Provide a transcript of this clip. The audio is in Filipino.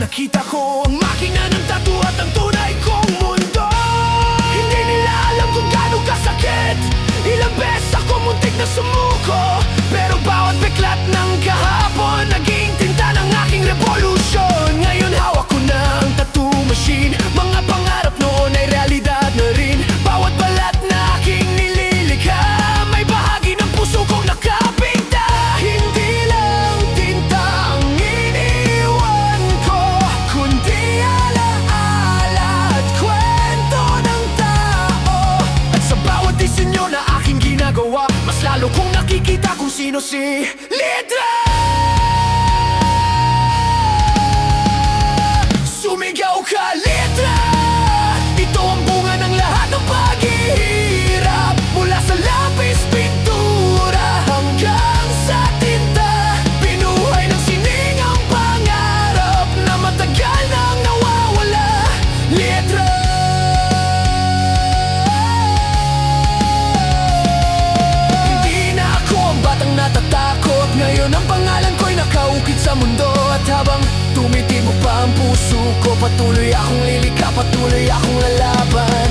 nakita ko ang makina ng tattoo at ang tunay kong mundo. Hindi nila alam kung gaano kasakit. Ilang beses ako muntik na sumuko, pero bawat biglat ng kahapon naging tinta ng aking revolusyon. Ngayon hawak ko na ang tattoo machine. Mga pangarap noon ay realidad na rin. Bawat balat na aking nililikha, may bahagi ng puso kong nakapinta. Hindi lang tinta ang iniwan ko, kundi alaala at kwento ng tao. At sa bawat disenyo na aking ginagawa, mas lalo kong nakikita kung sino si Lidra. Sumigaw ka, Lidra! Ito ang bunga ng lahat ng paghihirap. Mula sa lapis, pintura hanggang sa tinta, binuhay ng sining ang pangarap na matagal nang nawawala. Lidra! Hindi na ako ang batang natatakot. Ngayon ang pangalan ko'y nakaukit sa mundo. At habang tumitibok pa ang puso ko, patuloy akong lilikha, patuloy akong lalaban.